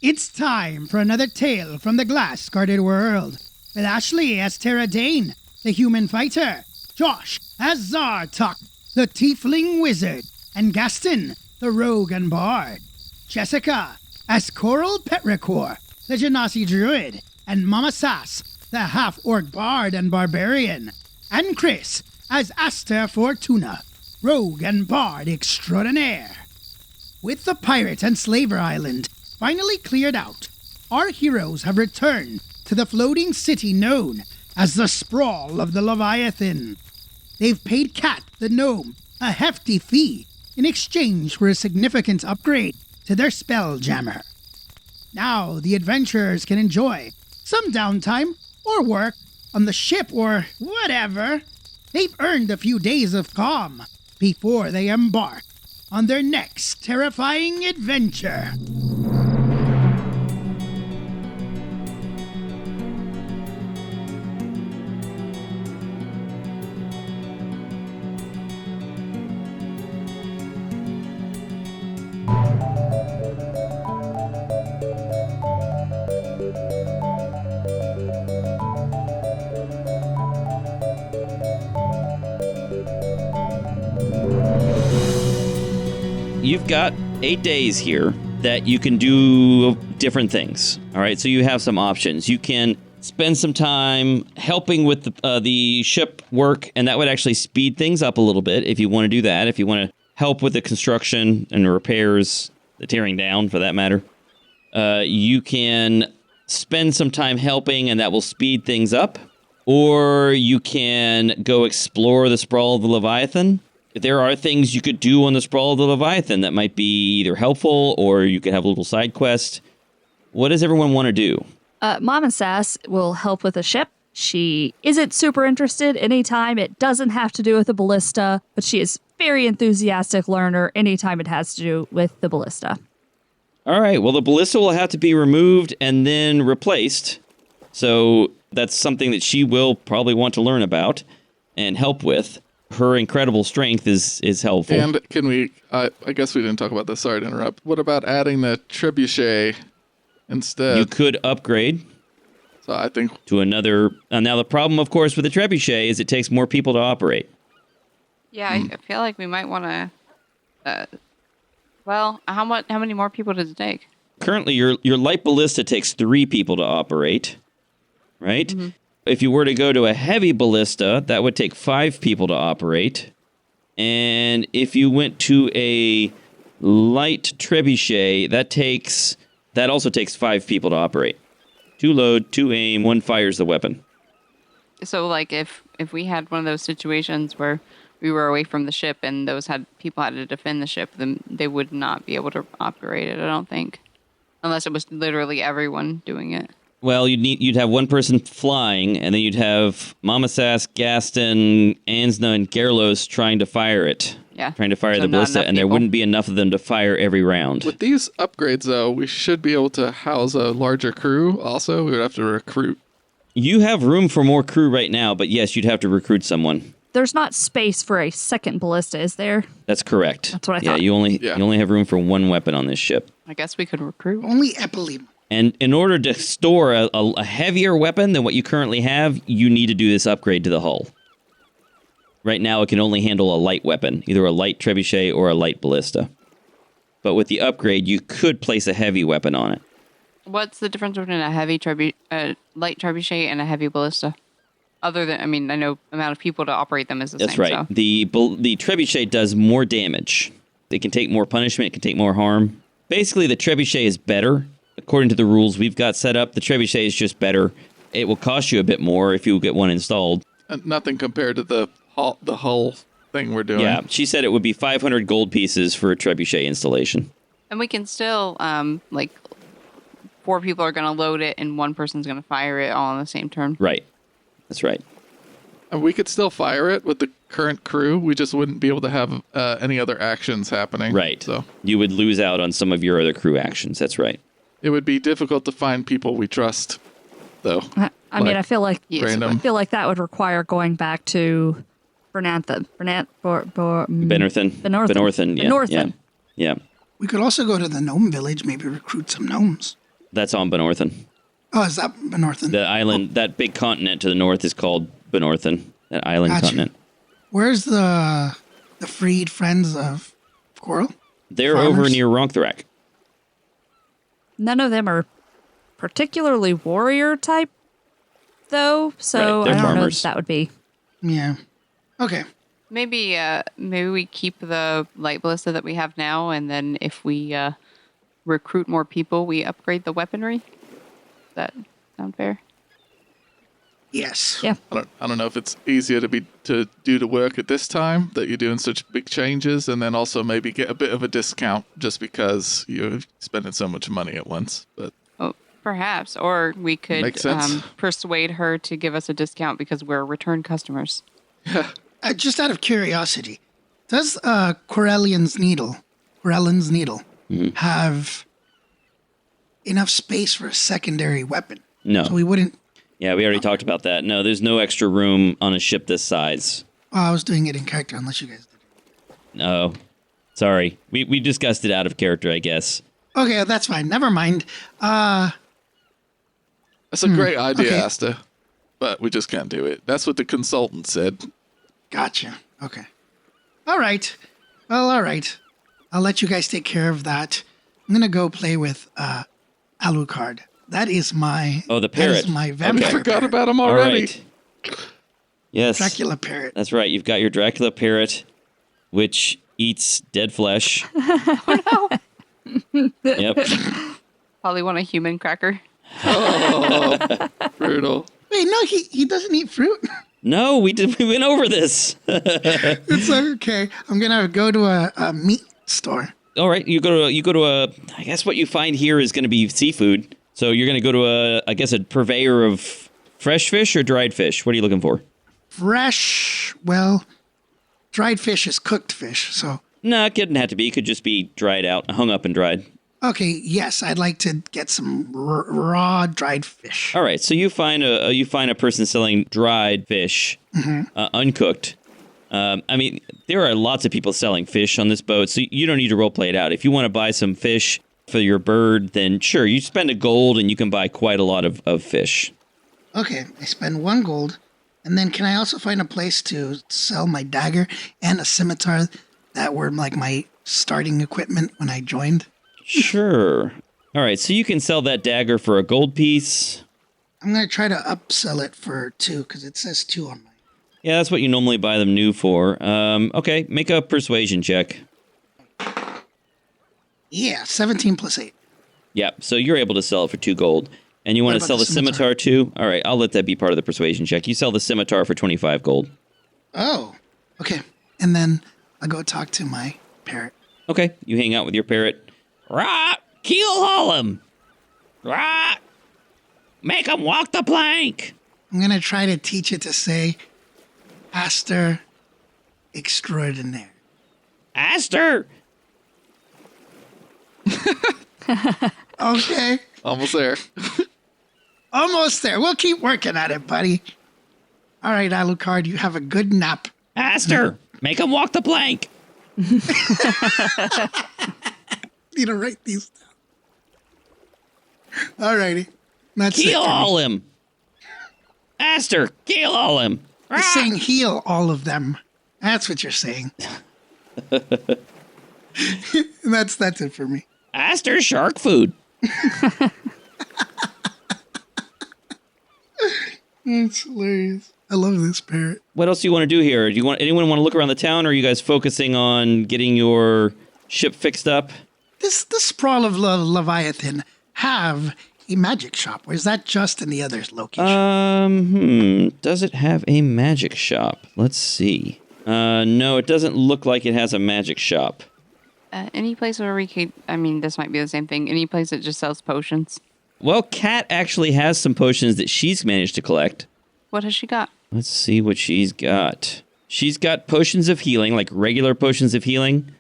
It's time for another tale from the glass-guarded world, with Ashley as Terra Dane, the human fighter, Josh as Zartok, the tiefling wizard, and Gaston, the rogue and bard, Jessica as Coral Petrichor, the Genasi druid, and Mama Sass, the half-orc bard and barbarian, and Chris as Aster Fortuna, rogue and bard extraordinaire. With the pirate and slaver island finally cleared out, our heroes have returned to the floating city known as the Sprawl of the Leviathan. They've paid Cat, the gnome, a hefty fee in exchange for a significant upgrade to their Spelljammer. Now the adventurers can enjoy some downtime or work on the ship or whatever. They've earned a few days of calm before they embark on their next terrifying adventure. You've got 8 days here that you can do different things. All right, so you have some options. You can spend some time helping with the ship work, and that would actually speed things up a little bit if you want to do that. If you want to help with the construction and the repairs, the tearing down for that matter, you can spend some time helping, and that will speed things up. Or you can go explore the Sprawl of the Leviathan. There are things you could do on the Sprawl of the Leviathan that might be either helpful or you could have a little side quest. What does everyone want to do? Mama Sass will help with the ship. She isn't super interested anytime it doesn't have to do with the ballista, but she is very enthusiastic learner anytime it has to do with the ballista. All right, well, the ballista will have to be removed and then replaced. So that's something that she will probably want to learn about and help with. Her incredible strength is helpful. And can we, I guess we didn't talk about this, sorry to interrupt. What about adding the trebuchet instead? You could upgrade. So I think to another. Now, the problem, of course, with the trebuchet is it takes more people to operate. Yeah, I feel like we might want to. Well, how many more people does it take? Currently, your light ballista takes 3 people to operate, right? Mm-hmm. If you were to go to a heavy ballista, that would take 5 people to operate. And if you went to a light trebuchet, that also takes 5 people to operate. 2 load, 2 aim, 1 fires the weapon. So, like, if we had one of those situations where we were away from the ship and people had to defend the ship, then they would not be able to operate it, I don't think. Unless it was literally everyone doing it. Well, you'd have one person flying, and then you'd have Mama Sass, Gaston, Ansna, and Gerlos trying to fire it. Yeah. Trying to fire the ballista, and there wouldn't be enough of them to fire every round. With these upgrades, though, we should be able to house a larger crew also. We would have to recruit. You have room for more crew right now, but yes, you'd have to recruit someone. There's not space for a second ballista, is there? That's correct. That's what I thought. You only have room for 1 weapon on this ship. I guess we could recruit. Only Epilim. And in order to store a heavier weapon than what you currently have, you need to do this upgrade to the hull. Right now, it can only handle a light weapon, either a light trebuchet or a light ballista. But with the upgrade, you could place a heavy weapon on it. What's the difference between a light trebuchet and a heavy ballista? Other than, I know amount of people to operate them is the same. That's right. So. The trebuchet does more damage. It can take more punishment. It can take more harm. Basically, the trebuchet is better. According to the rules we've got set up, the trebuchet is just better. It will cost you a bit more if you get one installed. Nothing compared to the hull thing we're doing. Yeah, she said it would be 500 gold pieces for a trebuchet installation. And we can still, 4 people are going to load it and 1 person's going to fire it all on the same turn. Right. That's right. And we could still fire it with the current crew. We just wouldn't be able to have any other actions happening. Right. So you would lose out on some of your other crew actions. That's right. It would be difficult to find people we trust, though. I feel like that would require going back to Benorthan. Benorthan. Yeah. Benorthan. Yeah. We could also go to the gnome village, maybe recruit some gnomes. That's on Benorthan. Oh, is that Benorthan? The island, that big continent to the north is called Benorthan. That island Gotcha. continent. Where's the freed friends of Coral? They're Farmers? over near Ronktharak. None of them are particularly warrior type, though. So Right, they're I don't know farmers. if that would be. Yeah. Okay. Maybe we keep the light ballista that we have now, and then if we recruit more people, we upgrade the weaponry. Does that sound fair? Yes. Yeah. I don't know if it's easier to do the work at this time that you're doing such big changes, and then also maybe get a bit of a discount just because you're spending so much money at once. But Oh, perhaps, or we could Makes sense. persuade her to give us a discount because we're return customers. Just out of curiosity, does Corellian's needle have enough space for a secondary weapon? No. So we wouldn't. Yeah, we already talked about that. No, there's no extra room on a ship this size. Oh, I was doing it in character, unless you guys did. No. Sorry. We discussed it out of character, I guess. Okay, that's fine. Never mind. that's a great idea, okay. Asta, but we just can't do it. That's what the consultant said. Gotcha. Okay. All right. Well, all right. I'll let you guys take care of that. I'm gonna go play with Alucard. That is my. Oh, the That parrot. is my I vampire. forgot parrot. about him All already. right. Yes. Dracula parrot. That's right. You've got your Dracula parrot, which eats dead flesh. Yep. Probably want a human cracker. Oh, brutal. Wait, no, he doesn't eat fruit. No, we went over this. It's okay. I'm gonna go to a meat store. All right, you go to a. I guess what you find here is going to be seafood. So you're going to go to a purveyor of fresh fish or dried fish. What are you looking for? Fresh. Well, dried fish is cooked fish. So No, it couldn't have to be. It could just be dried out, hung up and dried. okay, yes, I'd like to get some raw dried fish. All right, so you find a person selling dried fish, uncooked. I mean, there are lots of people selling fish on this boat, so you don't need to role play it out. If you want to buy some fish for your bird, then sure, you spend a gold and you can buy quite a lot of fish. Okay, I spend 1 gold, and then can I also find a place to sell my dagger and a scimitar that were like my starting equipment when I joined? Sure. All right, so you can sell that dagger for a gold piece. I'm gonna try to upsell it for 2 because it says 2 on mine. Yeah, that's what you normally buy them new for. Okay, make a persuasion check. Yeah, 17 plus 8. Yeah, so you're able to sell it for 2 gold. And you want What to about sell the the scimitar too? All right, I'll let that be part of the persuasion check. You sell the scimitar for 25 gold. Oh, okay. And then I'll go talk to my parrot. Okay, you hang out with your parrot. Rah! Keel haul him! Rah! Make him walk the plank! I'm gonna try to teach it to say, Aster extraordinaire. Aster! Okay, Almost there. almost there. We'll keep working at it, buddy. All right, Alucard, you have a good nap. Aster! Make him walk the plank! Need to write these down. All righty. That's Keel it. haul him! Aster! Keel haul him! You're saying heal all of them. That's what you're saying. That's it for me. Aster shark food! That's hilarious. I love this parrot. What else do you want to do here? Do you want anyone want to look around the town, or are you guys focusing on getting your ship fixed up? Does the Sprawl of Leviathan have a magic shop, or is that just in the other location? Does it have a magic shop? Let's see. No, it doesn't look like it has a magic shop. Any place where we could, I mean, this might be the same thing. Any place that just sells potions. Well, Kat actually has some potions that she's managed to collect. What has she got? Let's see what she's got. She's got potions of healing, like regular potions of healing.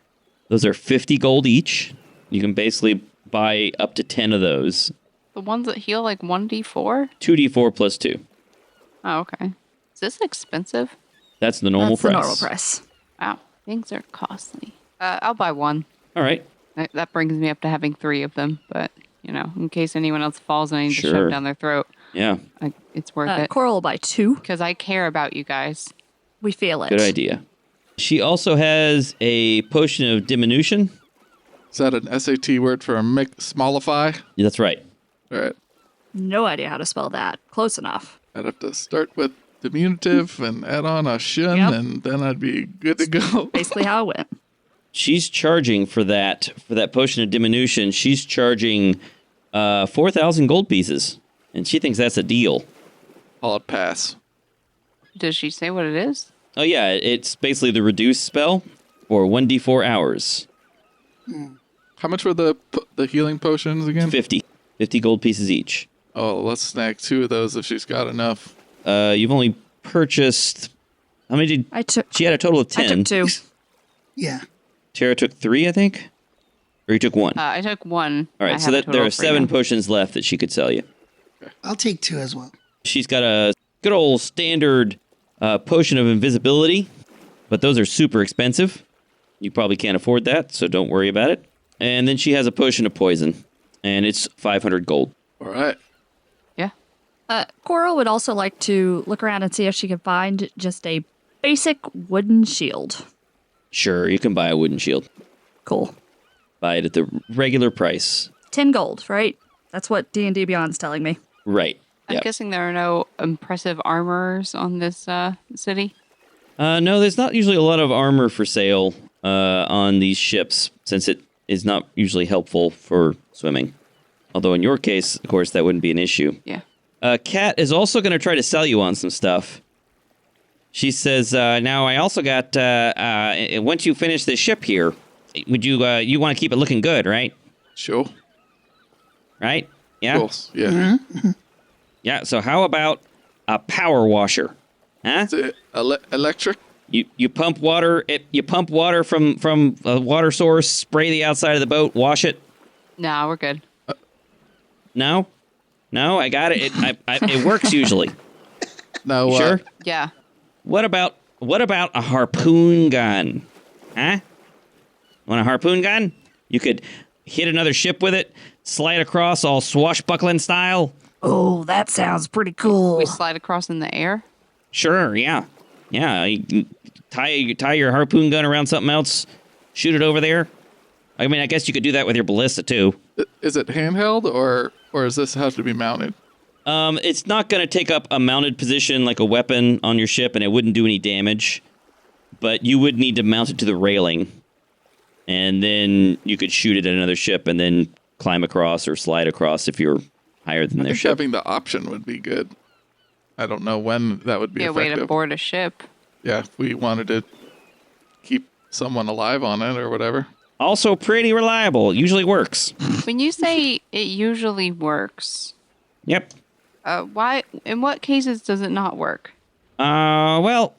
Those are 50 gold each. You can basically buy up to 10 of those. The ones that heal like 1d4? 2d4 plus 2. Oh, okay. Is this expensive? That's the normal That's the price. normal price. Wow, things are costly. I'll buy one. All right. That brings me up to having 3 of them, but you know, in case anyone else falls and I need to Sure. shove down their throat. Yeah, It's worth it. Coral will buy 2. Because I care about you guys. We feel it. good idea. She also has a potion of diminution. Is that an SAT word for a smallify? Yeah, that's right. All right. No idea how to spell that. Close enough. I'd have to start with diminutive and add on a shin, Yep. and then I'd be good to go. Basically how it went. She's charging for that potion of diminution. She's charging 4,000 gold pieces, and she thinks that's a deal. I'll pass. Does she say what it is? Oh yeah, it's basically the reduce spell for 1d4 hours. How much were the healing potions again? 50 gold pieces each. Oh, let's snag 2 of those if she's got enough. You've only purchased. How many did I took she had a total of 10? I took 2. Yeah. Tara took 3, I think, or you took 1. I took 1. All I right, so have a that total there are of 3 7 now. potions left that she could sell you. I'll take 2 as well. She's got a good old standard potion of invisibility, but those are super expensive. You probably can't afford that, so don't worry about it. And then she has a potion of poison, and it's 500 gold. All right. Yeah. Coral would also like to look around and see if she can find just a basic wooden shield. Sure, you can buy a wooden shield. Cool. Buy it at the regular price. 10 gold, right? That's what D&D Beyond's telling me. Right. I'm Yep. guessing there are no impressive armors on this city. No, there's not usually a lot of armor for sale on these ships, since it is not usually helpful for swimming. Although in your case, of course, that wouldn't be an issue. Yeah. Kat is also going to try to sell you on some stuff. She says, now I also got, once you finish this ship here, would you want to keep it looking good, right? Sure. Right? Yeah? Of course. Yeah. Yeah, so how about a power washer? Huh? Is it electric? You pump water, from a water source, spray the outside of the boat, wash it. No, we're good. No? No, I got it. It works usually. No. You sure? Yeah. What about a harpoon gun? Huh? Want a harpoon gun? You could hit another ship with it, slide across all swashbuckling style. Oh, that sounds pretty cool. We slide across in the air. Sure, yeah. Yeah, you can tie your harpoon gun around something else, shoot it over there. I mean, I guess you could do that with your ballista too. Is it handheld or does this have to be mounted? It's not going to take up a mounted position like a weapon on your ship, and it wouldn't do any damage. But you would need to mount it to the railing, and then you could shoot it at another ship and then climb across or slide across if you're higher than I their think ship. having the option would be good. I don't know when that would be Yeah, way effective. to board a ship. Yeah, if we wanted to keep someone alive on it or whatever. Also pretty reliable. It usually works. When you say it usually works, Yep. why? In what cases does it not work? Well,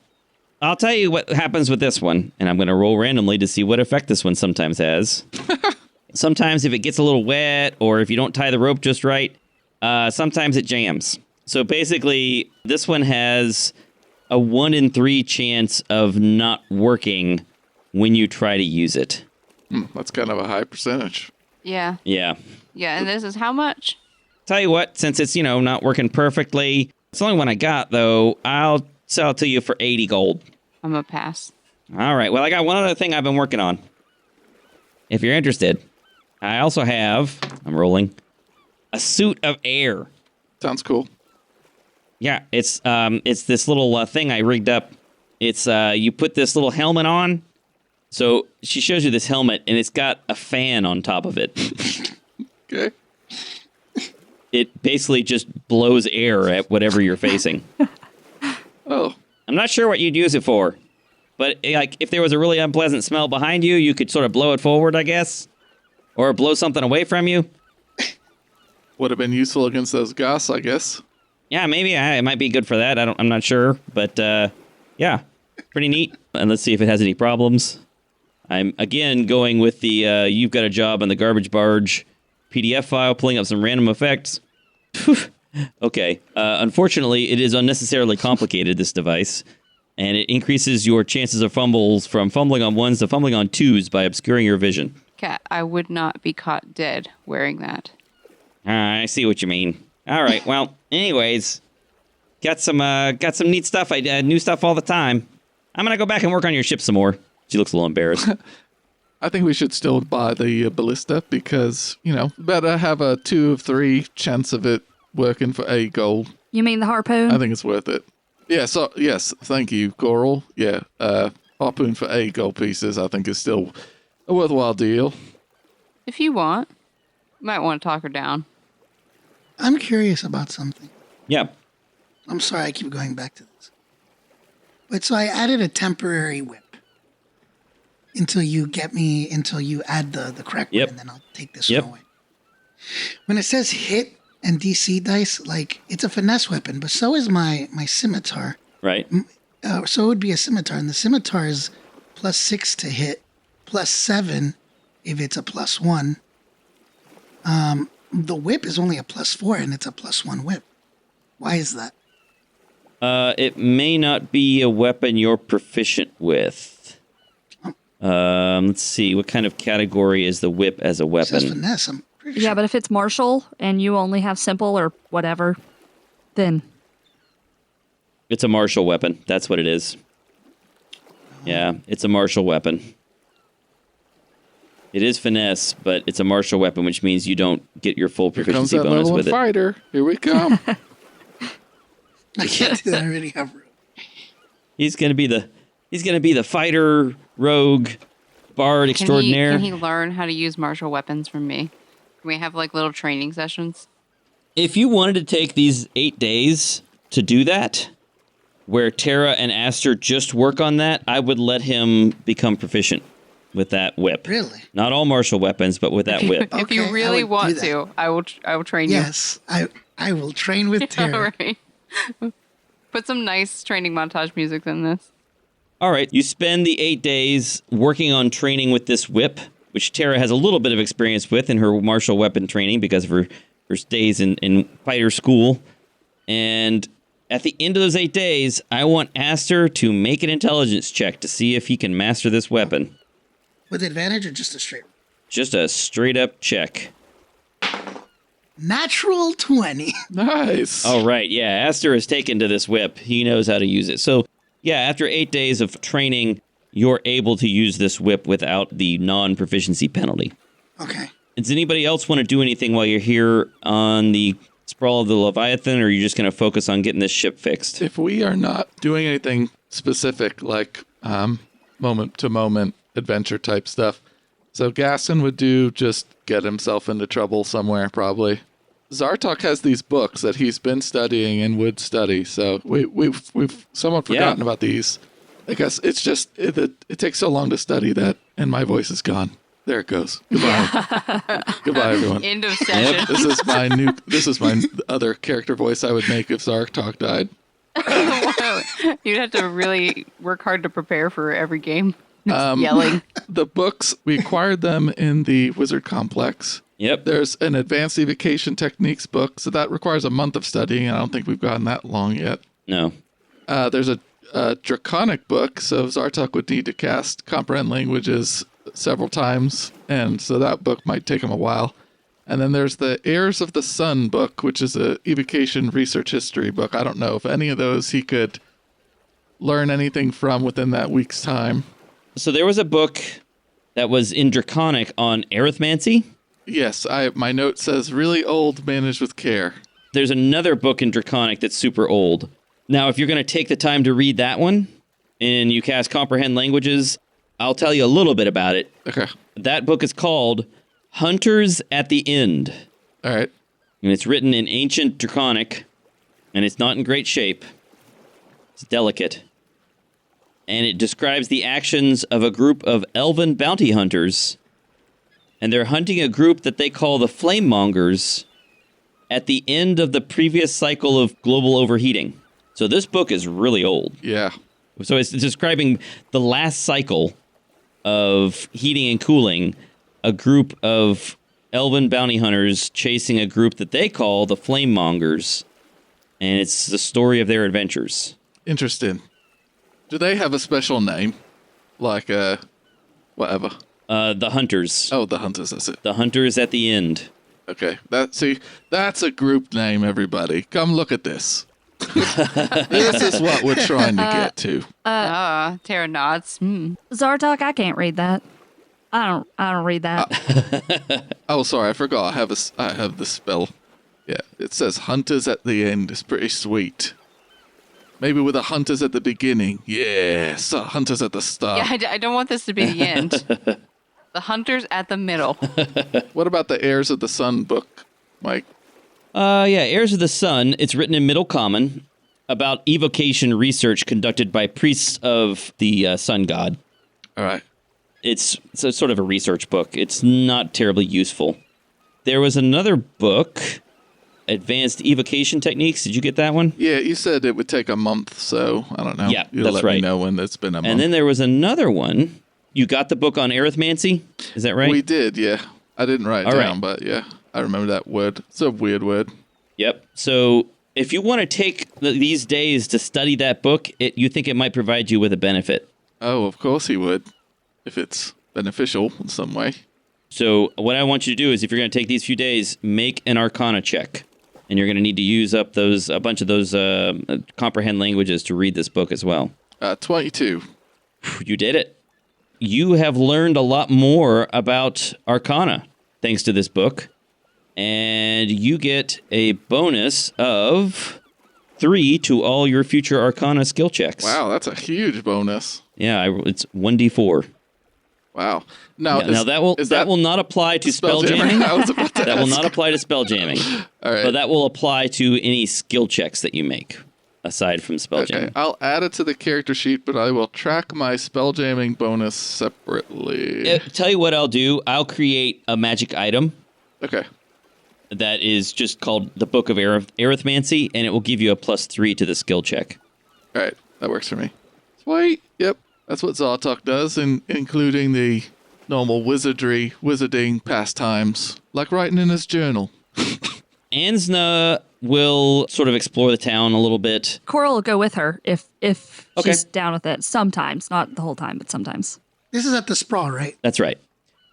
I'll tell you what happens with this one, and I'm going to roll randomly to see what effect this one sometimes has. Sometimes if it gets a little wet, or if you don't tie the rope just right, sometimes it jams. So basically, this one has a 1 in 3 chance of not working when you try to use it. That's kind of a high percentage. Yeah. Yeah. Yeah, and this is how much? Tell you what, since it's, not working perfectly, it's the only one I got, though, I'll sell it to you for 80 gold. I'm a pass. All right. Well, I got one other thing I've been working on. If you're interested, I also have, I'm rolling, a suit of air. Sounds cool. Yeah, it's this little thing I rigged up. It's you put this little helmet on. So she shows you this helmet, and it's got a fan on top of it. Okay. It basically just blows air at whatever you're facing. Oh, I'm not sure what you'd use it for, but like if there was a really unpleasant smell behind you, you could sort of blow it forward, I guess, or blow something away from you. would have been useful against those ghasts, I guess. Yeah, maybe it might be good for that. I'm not sure, but yeah, pretty neat. And let's see if it has any problems. I'm again going with the you've got a job on the Garbage Barge PDF file, pulling up some random effects. Okay. Unfortunately, it is unnecessarily complicated, this device, and it increases your chances of fumbles from fumbling on ones to fumbling on twos by obscuring your vision. Cat, I would not be caught dead wearing that. I see what you mean. All right. Well, anyways, got some neat stuff. New stuff all the time. I'm gonna go back and work on your ship some more. She looks a little embarrassed. I think we should still buy the ballista because, better have a 2 of 3 chance of it working for a gold. You mean the harpoon? I think it's worth it. Yeah, so, yes, thank you, Coral. Yeah, harpoon for 8 gold pieces I think is still a worthwhile deal. If you want, you might want to talk her down. I'm curious about something. Yep. I'm sorry I keep going back to this. But so I added a temporary whip until you add the correct one, and then I'll take this one away. When it says hit and DC dice, like, it's a finesse weapon, but so is my scimitar. Right. So it would be a scimitar, and the scimitar is +6 to hit, +7 if it's a +1. The whip is only a +4, and it's a +1 whip. Why is that? It may not be a weapon you're proficient with. Let's see. What kind of category is the whip as a It weapon? says finesse. I'm pretty Yeah, sure. but if it's martial and you only have simple or whatever, then It's a martial weapon. That's what it is. Yeah, it's a martial weapon. It is finesse, but it's a martial weapon, which means you don't get your full Here comes proficiency that bonus level 1 with it. fighter. Here we come. I can't do that. I already have room. He's gonna be the fighter, rogue, bard extraordinaire. Can he learn how to use martial weapons from me? Can we have like little training sessions? If you wanted to take these 8 days to do that, where Tara and Aster just work on that, I would let him become proficient with that whip. Really? Not all martial weapons, but with that whip. If you Okay, really I would want do that. to, I will train Yes, I will train with you. Tara. All right. Put some nice training montage music in this. All right, you spend the 8 days working on training with this whip, which Tara has a little bit of experience with in her martial weapon training because of her days in fighter school. And at the end of those 8 days, I want Aster to make an intelligence check to see if he can master this weapon. With advantage or just a straight? Just a straight up check. Natural 20. Nice. All right, yeah, Aster is taken to this whip. He knows how to use it. So, yeah, after 8 days of training, you're able to use this whip without the non-proficiency penalty. Okay. Does anybody else want to do anything while you're here on the Sprawl of the Leviathan, or are you just going to focus on getting this ship fixed? If we are not doing anything specific, like moment-to-moment adventure type stuff, so Gaston would do just get himself into trouble somewhere, probably. Zartok has these books that he's been studying and would study, so we've somewhat forgotten about these. I guess it's just it takes so long to study that, and my voice is gone. There it goes. Goodbye. Goodbye, everyone. End of session. This is my other character voice I would make if Zartok died. You'd have to really work hard to prepare for every game. Just yelling. The books, we acquired them in the Wizard Complex. Yep. There's an Advanced Evocation Techniques book, so that requires a month of studying, and I don't think we've gotten that long yet. No. There's a Draconic book, so Zartok would need to cast Comprehend Languages several times, and so that book might take him a while. And then there's the Heirs of the Sun book, which is a evocation research history book. I don't know if any of those he could learn anything from within that week's time. So there was a book that was in Draconic on arithmancy. Yes, my note says really old, managed with care. There's another book in Draconic that's super old. Now, if you're going to take the time to read that one, and you cast Comprehend Languages, I'll tell you a little bit about it. Okay. That book is called Hunters at the End. All right. And it's written in ancient Draconic, and it's not in great shape. It's delicate. And it describes the actions of a group of elven bounty hunters, and they're hunting a group that they call the Flame Mongers at the end of the previous cycle of global overheating. So this book is really old. Yeah. So it's describing the last cycle of heating and cooling, a group of elven bounty hunters chasing a group that they call the Flame Mongers, and it's the story of their adventures. Interesting. Do they have a special name? Like, whatever. The Hunters. Oh, the Hunters, that's it. The Hunters at the End. Okay, that's a group name, everybody. Come look at this. This is what we're trying to get to. Tara nods. Zartok, I can't read that. I don't read that. Oh, sorry, I forgot. I have the spell. Yeah, it says hunters at the end. It's pretty sweet. Maybe with the hunters at the beginning. Yeah, so hunters at the start. Yeah, I don't want this to be the end. The hunters at the middle. What about the Heirs of the Sun book, Mike? Heirs of the Sun. It's written in Middle Common about evocation research conducted by priests of the sun god. All right. It's a sort of a research book. It's not terribly useful. There was another book, Advanced Evocation Techniques. Did you get that one? Yeah, you said it would take a month, so I don't know. Yeah, You'll that's let right. me know when it's been a month. And then there was another one. You got the book on arithmancy? Is that right? We did, yeah. I didn't write it All down, right. but yeah, I remember that word. It's a weird word. Yep. So if you want to take these days to study that book, you think it might provide you with a benefit. Oh, of course he would, if it's beneficial in some way. So what I want you to do is, if you're going to take these few days, make an Arcana check. And you're going to need to use up a bunch of those comprehend languages to read this book as well. 22. You did it. You have learned a lot more about Arcana thanks to this book. And you get a bonus of 3 to all your future Arcana skill checks. Wow, that's a huge bonus. Yeah, it's 1d4. Wow. Now that will not apply to spell jamming. I was about to That will ask. not apply to spell jamming. All right. But that will apply to any skill checks that you make, aside from spell jamming. I'll add it to the character sheet, but I will track my spell jamming bonus separately. Tell you what I'll do. I'll create a magic item Okay. that is just called the Book of Arithmancy, and it will give you a +3 to the skill check. All right. That works for me. Sweet. Yep. That's what Zartok does, including the normal wizarding pastimes, like writing in his journal. Ansna will sort of explore the town a little bit. Coral will go with her if Okay. she's down with it. Sometimes, not the whole time, but sometimes. This is at the Sprawl, right? That's right.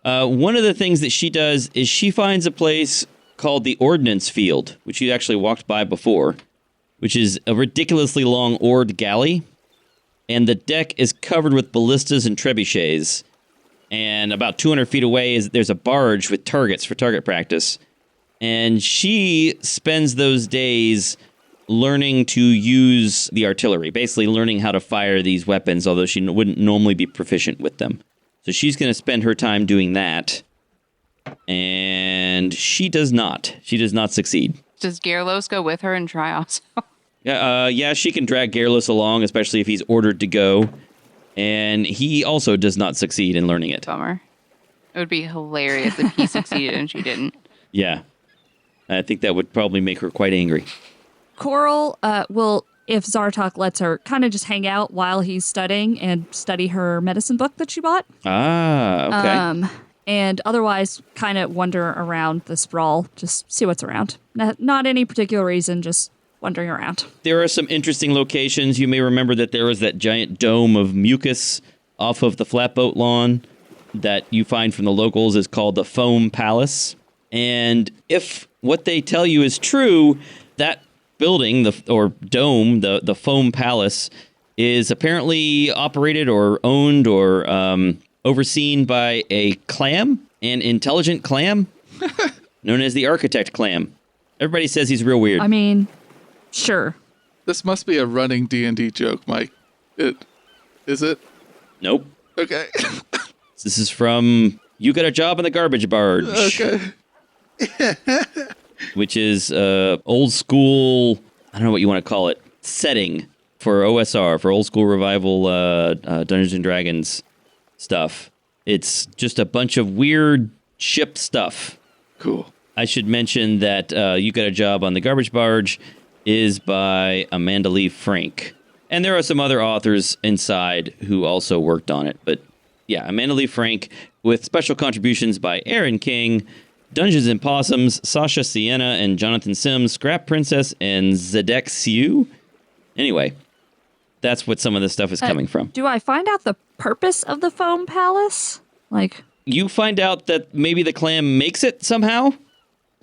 One of the things that she does is she finds a place called the Ordnance Field, which you actually walked by before, which is a ridiculously long oared galley. And the deck is covered with ballistas and trebuchets. And about 200 feet away, there's a barge with targets for target practice. And she spends those days learning to use the artillery, basically learning how to fire these weapons, although she wouldn't normally be proficient with them. So she's going to spend her time doing that. And she does not. She does not succeed. Does Garlos go with her and try also? Yeah, she can drag Garrulus along, especially if he's ordered to go. And he also does not succeed in learning it. Bummer. It would be hilarious if he succeeded and she didn't. Yeah. I think that would probably make her quite angry. Coral will, if Zartok lets her, kind of just hang out while he's studying and study her medicine book that she bought. Ah, okay. And otherwise kind of wander around the Sprawl, just see what's around. Not any particular reason, just wandering around. There are some interesting locations. You may remember that there was that giant dome of mucus off of the flatboat lawn that you find from the locals is called the Foam Palace. And if what they tell you is true, that building, or dome, the Foam Palace, is apparently operated or owned or overseen by a clam, an intelligent clam, known as the Architect Clam. Everybody says he's real weird. I mean, sure. This must be a running D&D joke, Mike. Is it? Nope. Okay. This is from You Got a Job on the Garbage Barge. Okay. Which is old school, I don't know what you want to call it, setting for OSR, for old school revival Dungeons and Dragons stuff. It's just a bunch of weird ship stuff. Cool. I should mention that You Got a Job on the Garbage Barge is by Amanda Lee Franck. And there are some other authors inside who also worked on it. But yeah, Amanda Lee Franck, with special contributions by Aaron King, Dungeons and Possums, Sasha Sienna and Jonathan Sims, Scrap Princess, and Zedek Siu. Anyway, that's what some of this stuff is coming from. Do I find out the purpose of the Foam Palace? Like, You find out that maybe the clam makes it somehow.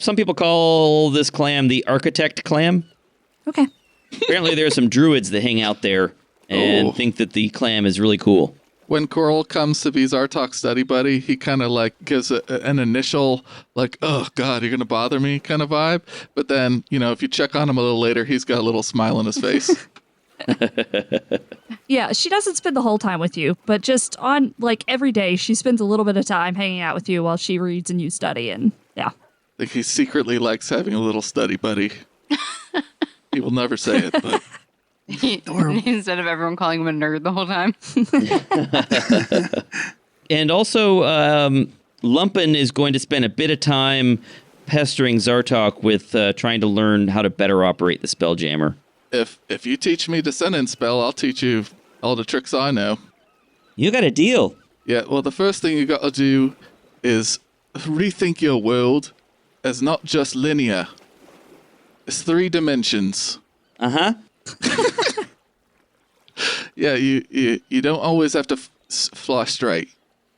Some people call this clam the architect clam. Okay. Apparently, there are some druids that hang out there and think that the clam is really cool. When Coral comes to be Zartok study buddy, he kind of like gives an initial like, oh God, you're going to bother me kind of vibe. But then, if you check on him a little later, he's got a little smile on his face. Yeah, she doesn't spend the whole time with you, but just on like every day, she spends a little bit of time hanging out with you while she reads and you study. And yeah. I think he secretly likes having a little study buddy. He will never say it, but... Instead of everyone calling him a nerd the whole time. And also, Lumpin is going to spend a bit of time pestering Zartok with trying to learn how to better operate the Spelljammer. If you teach me the sentence spell, I'll teach you all the tricks I know. You got a deal. Yeah, well, the first thing you got to do is rethink your world as not just linear. It's 3 dimensions. Uh-huh. Yeah, you don't always have to fly straight.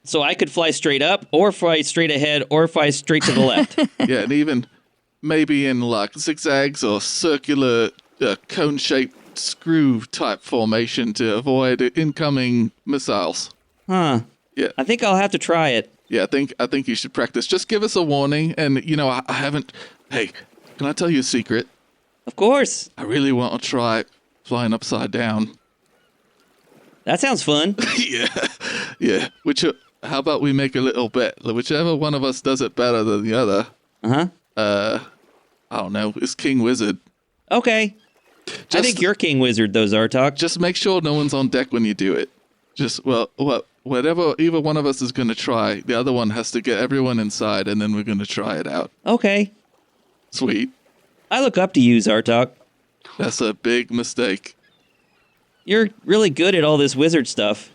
So I could fly straight up, or fly straight ahead, or fly straight to the left. Yeah, and even maybe in like zigzags or circular cone-shaped screw-type formation to avoid incoming missiles. Huh. Yeah. I think I'll have to try it. Yeah, I think you should practice. Just give us a warning, and I haven't. Hey, can I tell you a secret? Of course. I really want to try flying upside down. That sounds fun. Yeah. How about we make a little bet? Whichever one of us does it better than the other. Uh-huh. I don't know. Is King Wizard. Okay. I think you're King Wizard, though, Zartok. Just make sure no one's on deck when you do it. Whatever either one of us is going to try, the other one has to get everyone inside, and then we're going to try it out. Okay. Sweet. I look up to you, Zartok. That's a big mistake. You're really good at all this wizard stuff.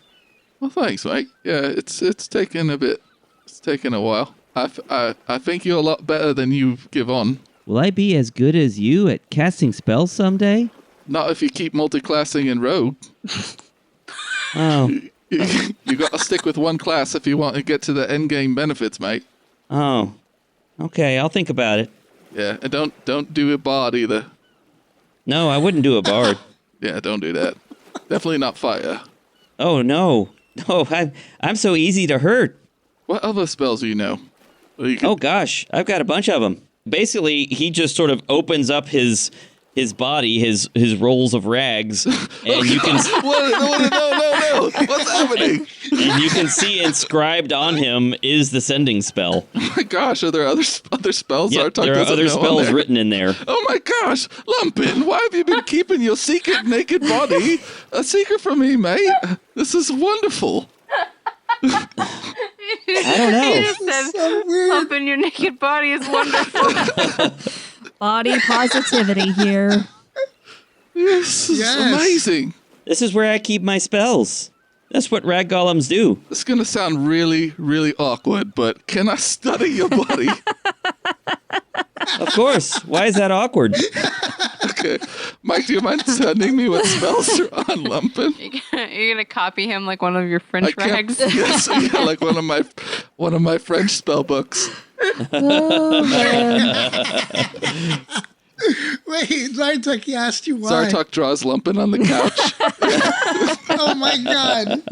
Well, thanks, mate. Yeah, it's taken a bit. It's taken a while. I think you're a lot better than you give on. Will I be as good as you at casting spells someday? Not if you keep multi-classing in Rogue. Oh. You got to stick with one class if you want to get to the end game benefits, mate. Oh. Okay, I'll think about it. Yeah, and don't do a bard either. No, I wouldn't do a bard. Yeah, don't do that. Definitely not fire. Oh, no. No, I'm so easy to hurt. What other spells do you know? Oh, gosh. I've got a bunch of them. Basically, he just sort of opens up his body, his rolls of rags, and you can... No. What's happening? And you can see inscribed on him is the sending spell. Oh my gosh, are there other spells? Yep, there are other spells written in there. Oh my gosh, Lumpin, why have you been keeping your secret naked body a secret from me, mate? This is wonderful. I don't know. You just said, So weird. "Humping your naked body is wonderful." Body positivity here. This is amazing. This is where I keep my spells. That's what rag golems do. It's going to sound really, really awkward, but can I study your body? Of course. Why is that awkward? Okay. Mike, do you mind sending me what spells are on Lumpin? You're gonna copy him like one of your French rags. Yes, yeah, like one of my French spell books. Oh, man. Wait, Zartok, he asked you why. Zartok draws Lumpin on the couch. Oh my god.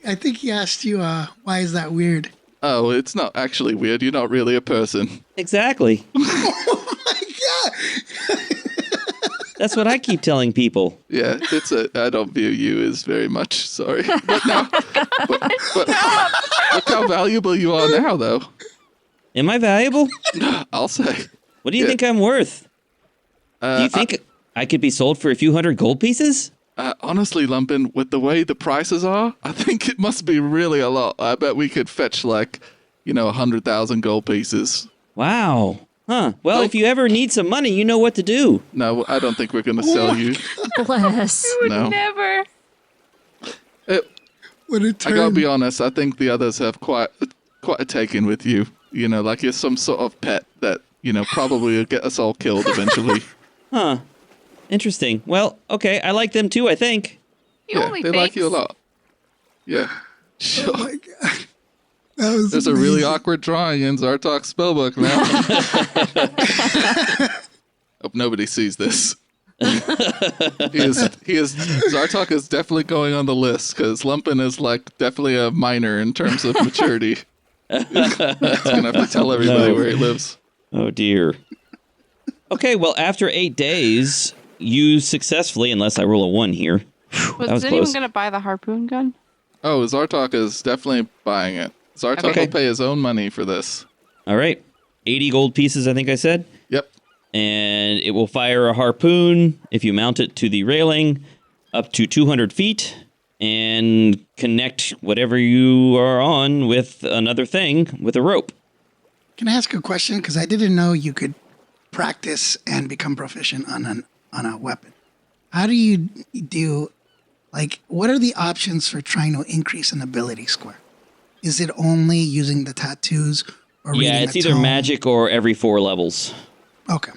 I think he asked you, why is that weird? Oh, it's not actually weird. You're not really a person. Exactly. Oh my god. That's what I keep telling people. Yeah, I don't view you as very much, sorry. But now, but look how valuable you are now, though. Am I valuable? I'll say. What do you think I'm worth? Do you think I could be sold for a few hundred gold pieces? Honestly, Lumpin, with the way the prices are, I think it must be really a lot. I bet we could fetch 100,000 gold pieces. Wow. Huh. Well, if you ever need some money, you know what to do. No, I don't think we're going to sell you. Bless. No. Never. What a I turn. gotta be honest, I think the others have quite a taken with you. Like you're some sort of pet that, probably will get us all killed eventually. Huh. Interesting. Well, okay. I like them too, I think. He only they like fakes. you a lot. Yeah. Sure. Oh my god. There's a really awkward drawing in Zartok's spellbook now. Hope nobody sees this. Zartok is definitely going on the list because Lumpin is like definitely a minor in terms of maturity. He's gonna have to tell everybody where he lives. Oh dear. Okay, well, after 8 days, you successfully, unless I roll a 1 here. Was anyone going to buy the harpoon gun? Oh, Zartok is definitely buying it. Zartok will pay his own money for this. All right. 80 gold pieces, I think I said. Yep. And it will fire a harpoon if you mount it to the railing up to 200 feet and connect whatever you are on with another thing with a rope. Can I ask a question? Because I didn't know you could practice and become proficient on a weapon. How do you do, like, what are the options for trying to increase an ability score? Is it only using the tattoos or reading it's a either tome? magic or every 4 levels. Okay.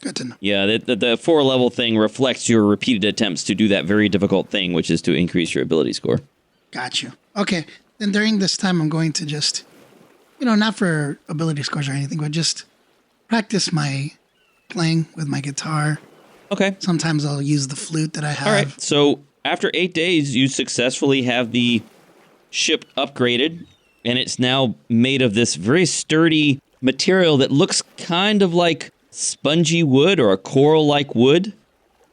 Good to know. Yeah, the 4 level thing reflects your repeated attempts to do that very difficult thing, which is to increase your ability score. Got you. Okay. Then during this time, I'm going to just, not for ability scores or anything, but just practice my playing with my guitar. Okay. Sometimes I'll use the flute that I have. All right. So after 8 days, you successfully have the ship upgraded, and it's now made of this very sturdy material that looks kind of like spongy wood or a coral-like wood,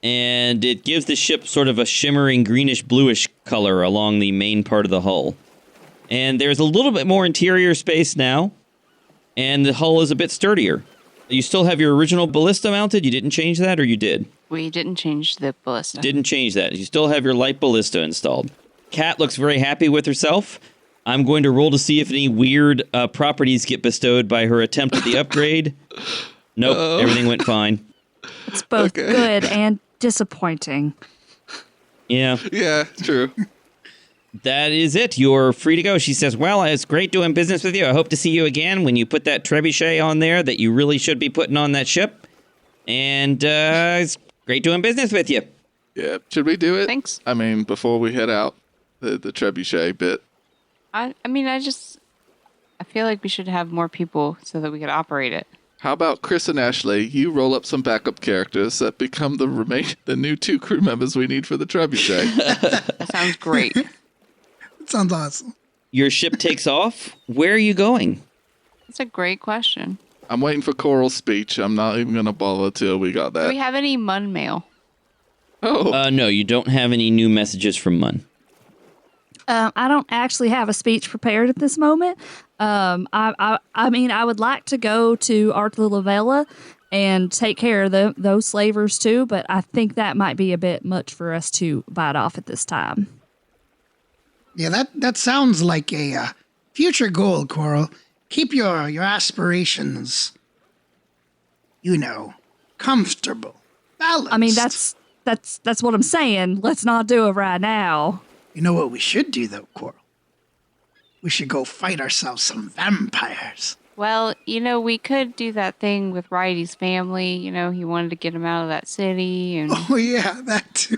and it gives the ship sort of a shimmering greenish-bluish color along the main part of the hull. And there's a little bit more interior space now, and the hull is a bit sturdier. You still have your original ballista mounted? You didn't change that, or you did? We didn't change the ballista. Didn't change that. You still have your light ballista installed. Kat looks very happy with herself. I'm going to roll to see if any weird properties get bestowed by her attempt at the upgrade. Nope, everything went fine. It's both good and disappointing. Yeah. Yeah, true. That is it. You're free to go. She says, well, it's great doing business with you. I hope to see you again when you put that trebuchet on there that you really should be putting on that ship. And it's great doing business with you. Yeah. Should we do it? Thanks. I mean, before we head out, the trebuchet bit. I feel like we should have more people so that we could operate it. How about Chris and Ashley? You roll up some backup characters that become the new 2 crew members we need for the trebuchet. That sounds great. It sounds awesome. Your ship takes off. Where are you going? That's a great question. I'm waiting for Coral's speech. I'm not even going to bother till we got that. Do we have any Mun mail? Oh. No, you don't have any new messages from Mun. I don't actually have a speech prepared at this moment. I would like to go to Arthur Lavella and take care of those slavers too, but I think that might be a bit much for us to bite off at this time. Yeah, that sounds like a future goal, Coral. Keep your aspirations, comfortable, balanced. I mean, that's what I'm saying. Let's not do it right now. You know what we should do, though, Coral? We should go fight ourselves some vampires. Well, we could do that thing with Righty's family. He wanted to get him out of that city. And Oh, yeah, that too.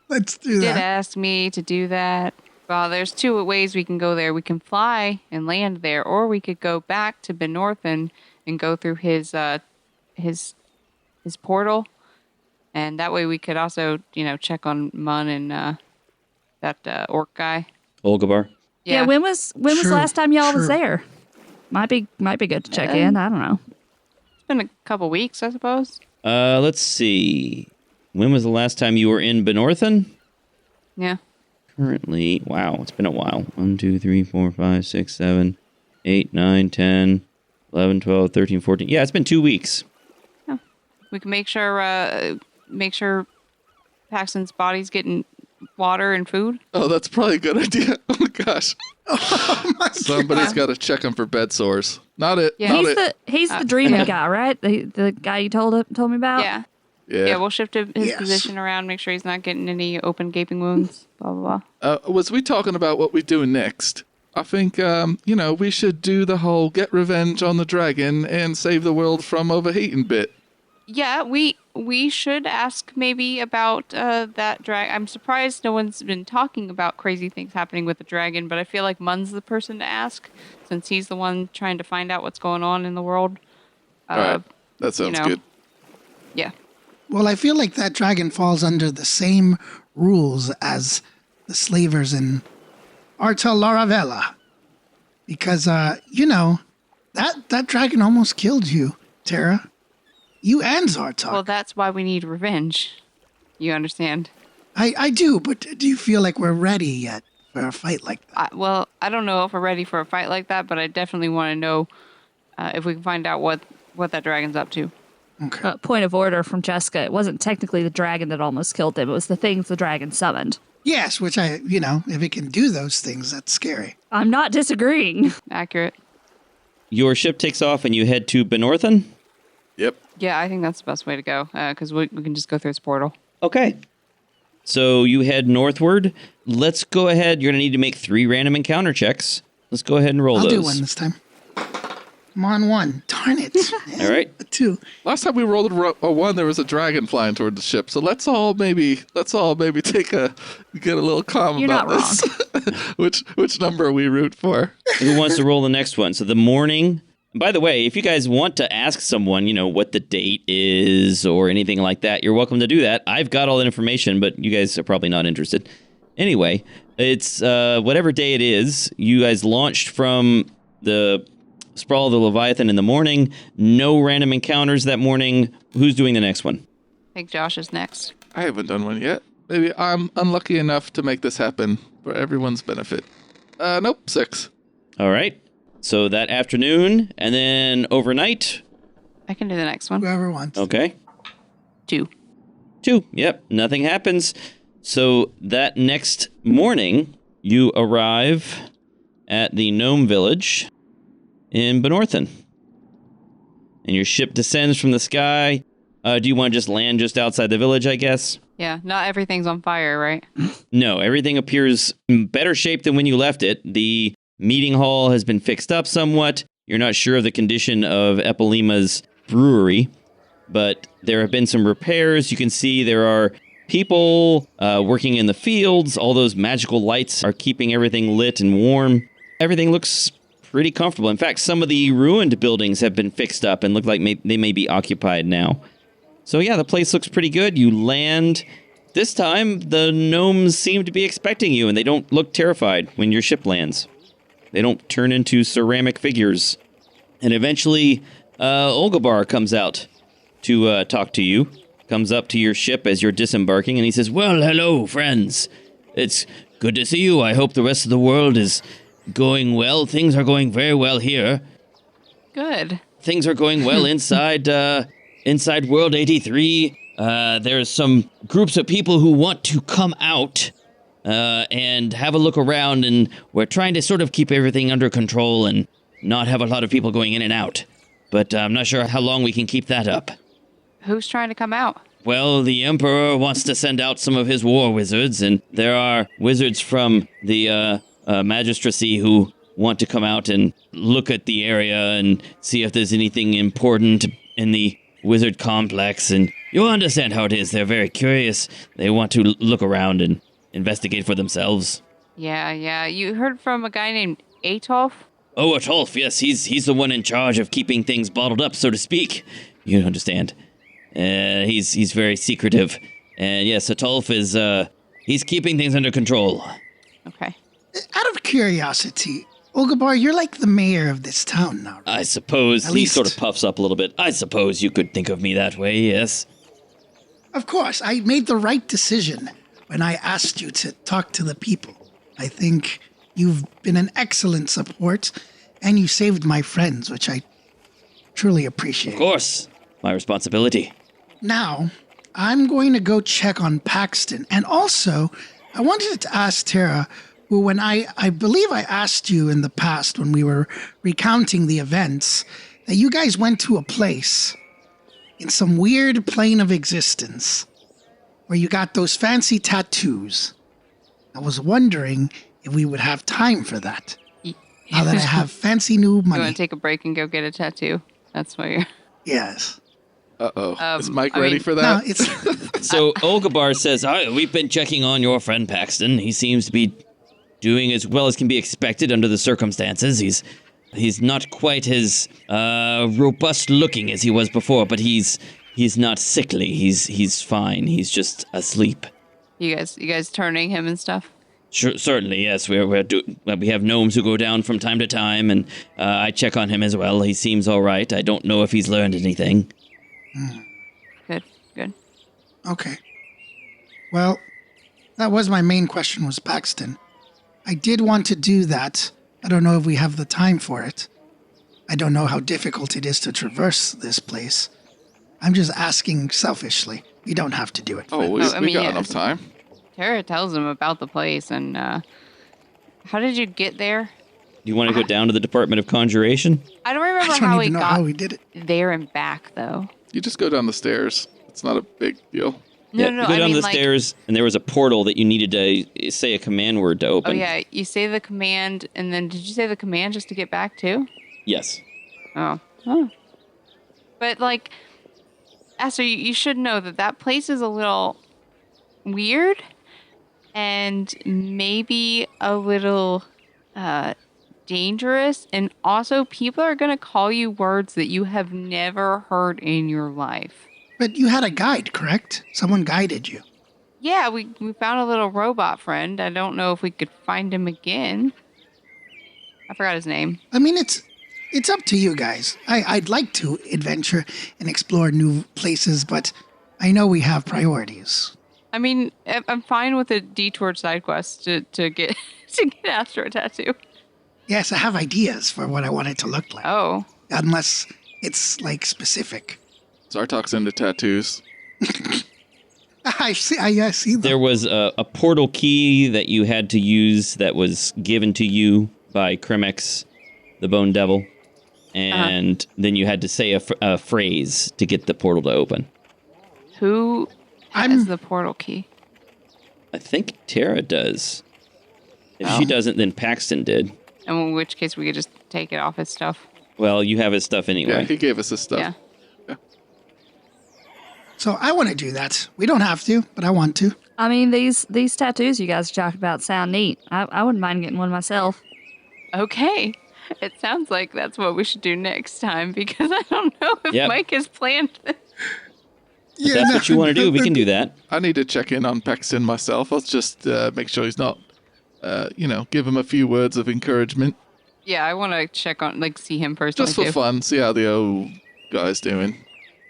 Let's do did that. ask me to do that. Well, there's 2 ways we can go there. We can fly and land there, or we could go back to Benorthan and go through his portal. And that way we could also, check on Mun and that orc guy. Olgabar. Yeah. When was the last time y'all was there? Might be good to check in. I don't know. It's been a couple weeks, I suppose. Let's see. When was the last time you were in Benorthan? Yeah. Currently, wow, it's been a while. 1, 2, 3, 4, 5, 6, 7, 8, 9, 10, 11, 12, 13, 14. Yeah, it's been 2 weeks. Yeah. We can make sure Paxton's body's getting water and food. Oh, that's probably a good idea. Oh, my gosh. Somebody's got to check him for bed sores. Not it. Yeah. Not He's the dreaming guy, right? The guy you told me about? Yeah. Yeah. We'll shift his position around, make sure he's not getting any open gaping wounds, blah, blah, blah. Was we talking about what we do next? I think, we should do the whole get revenge on the dragon and save the world from overheating bit. Yeah, we should ask maybe about that drag. I'm surprised no one's been talking about crazy things happening with the dragon, but I feel like Mun's the person to ask since he's the one trying to find out what's going on in the world. All right. That sounds good. Yeah. Well, I feel like that dragon falls under the same rules as the slavers in Arta Laravella. Because, that dragon almost killed you, Tara. You and Zartok. Well, that's why we need revenge. You understand? I do, but do you feel like we're ready yet for a fight like that? I don't know if we're ready for a fight like that, but I definitely want to know if we can find out what that dragon's up to. Okay. Point of order from Jessica. It wasn't technically the dragon that almost killed him. It was the things the dragon summoned. Yes, which if it can do those things, that's scary. I'm not disagreeing. Accurate. Your ship takes off and you head to Benorthan? Yep. Yeah, I think that's the best way to go because we can just go through this portal. Okay. So you head northward. Let's go ahead. You're going to need to make 3 random encounter checks. Let's go ahead and roll I'll those. do one this time. I'm on 1. Darn it. All right. A 2. Last time we rolled a 1, there was a dragon flying toward the ship. So let's all maybe get a little calm You're about not this. which number we root for? Who wants to roll the next one? So the morning. By the way, if you guys want to ask someone, what the date is or anything like that, you're welcome to do that. I've got all that information, but you guys are probably not interested. Anyway, it's whatever day it is. You guys launched from the Sprawl of the Leviathan in the morning. No random encounters that morning. Who's doing the next one? I think Josh is next. I haven't done one yet. Maybe I'm unlucky enough to make this happen for everyone's benefit. Nope, 6. All right. So that afternoon and then overnight. I can do the next one. Whoever wants. Okay. 2. 2. Yep. Nothing happens. So that next morning, you arrive at the gnome village in Benorthan. And your ship descends from the sky. Do you want to just land just outside the village, I guess? Yeah, not everything's on fire, right? No, everything appears in better shape than when you left it. The meeting hall has been fixed up somewhat. You're not sure of the condition of Epolima's brewery, but there have been some repairs. You can see there are people working in the fields. All those magical lights are keeping everything lit and warm. Everything looks pretty comfortable. In fact, some of the ruined buildings have been fixed up and look like they may be occupied now. So yeah, the place looks pretty good. You land. This time, the gnomes seem to be expecting you, and they don't look terrified when your ship lands. They don't turn into ceramic figures. And eventually, Olgabar comes out to talk to you. Comes up to your ship as you're disembarking, and he says, "Well, hello, friends. It's good to see you. I hope the rest of the world is going well. Things are going very well here. Good. Things are going well inside World 83. There's some groups of people who want to come out and have a look around, and we're trying to sort of keep everything under control and not have a lot of people going in and out. But I'm not sure how long we can keep that up." Who's trying to come out? Well, the Emperor wants to send out some of his war wizards, and there are wizards from the magistracy who want to come out and look at the area and see if there's anything important in the wizard complex. And you understand how it is. They're very curious. They want to look around and investigate for themselves. Yeah. You heard from a guy named Atolf? Oh, Atolf, yes. He's the one in charge of keeping things bottled up, so to speak. You understand. He's very secretive. And yes, Atolf is, he's keeping things under control. Okay. Out of curiosity, Olgabar, you're like the mayor of this town now, right? I suppose. At He least- sort of puffs up a little bit. I suppose you could think of me that way, yes. Of course, I made the right decision when I asked you to talk to the people. I think you've been an excellent support, and you saved my friends, which I truly appreciate. Of course. My responsibility. Now, I'm going to go check on Paxton. And also, I wanted to ask Tara, who when I believe I asked you in the past when we were recounting the events, that you guys went to a place in some weird plane of existence where you got those fancy tattoos. I was wondering if we would have time for that. Now that I have fancy new You money. want to take a break and go get a tattoo? That's why you're... Yes. Uh-oh. Is Mike ready for No, that? it's So Olgabar says, we've been checking on your friend Paxton. He seems to be doing as well as can be expected under the circumstances. He's not quite as robust looking as he was before, but he's not sickly. He's fine. He's just asleep. You guys turning him and stuff? Sure, certainly, yes. We have gnomes who go down from time to time, and I check on him as well. He seems all right. I don't know if he's learned anything. Good. okay. Well, that was my main question, was Paxton. I did want to do that. I don't know if we have the time for it. I don't know how difficult it is to traverse this place. I'm just asking selfishly. You don't have to do it. Oh, we got enough time. Tara tells him about the place, and how did you get there? You want to go down to the Department of Conjuration? I don't remember I don't how even he know got how we did it. there and back, though. You just go down the stairs. It's not a big deal. You go down the like, stairs, and there was a portal that you needed to say a command word to open. Oh, yeah, you say the command, and then did you say the command just to get back, too? Yes. Oh. But, like, Esther, you should know that place is a little weird and maybe a little dangerous. And also, people are going to call you words that you have never heard in your life. But you had a guide, correct? Someone guided you. Yeah, we found a little robot friend. I don't know if we could find him again. I forgot his name. I mean, it's up to you guys. I'd like to adventure and explore new places, but I know we have priorities. I mean, I'm fine with a detour side quest to get Astro a tattoo. Yes, I have ideas for what I want it to look like. Oh. Unless it's, like, specific. Zartok's into tattoos. I see them. There was a portal key that you had to use that was given to you by Krimex, the Bone Devil. And then you had to say a phrase to get the portal to open. Who has the portal key? I think Tara does. If she doesn't, then Paxton did. In which case we could just take it off his stuff. Well, you have his stuff anyway. Yeah, he gave us his stuff. Yeah. So I want to do that. We don't have to, but I want to. I mean, these tattoos you guys talked about sound neat. I wouldn't mind getting one myself. Okay. It sounds like that's what we should do next time because I don't know if Mike has planned this. If that's what you want to do, we can do that. I need to check in on Paxton myself. I'll just make sure he's not, give him a few words of encouragement. Yeah, I want to check on, see him personally. Just for fun, see how the old guy's doing.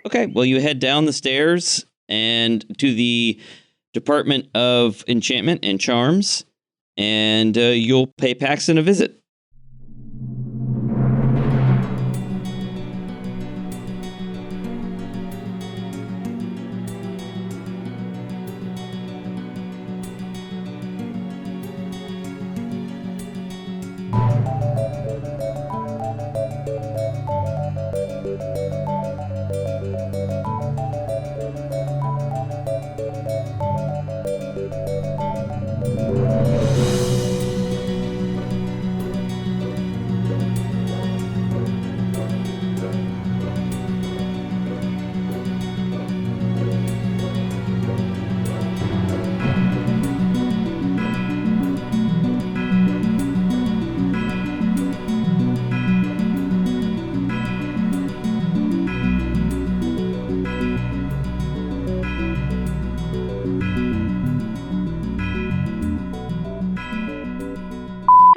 Okay, well, you head down the stairs and to the Department of Enchantment and Charms, and you'll pay Paxton a visit.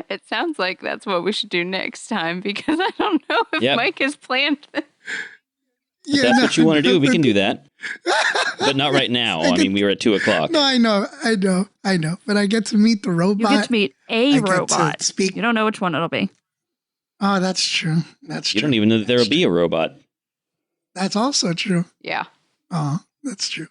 It sounds like that's what we should do next time because I don't know if Mike has planned this. If that's what you want to do, we can do that. But not right now. I mean, we were at 2:00. No, I know. But I get to meet the robot. You get to meet a robot. To speak. You don't know which one it'll be. Oh, that's true. You don't even know that there'll be a robot. That's also true. Yeah. Oh, that's true.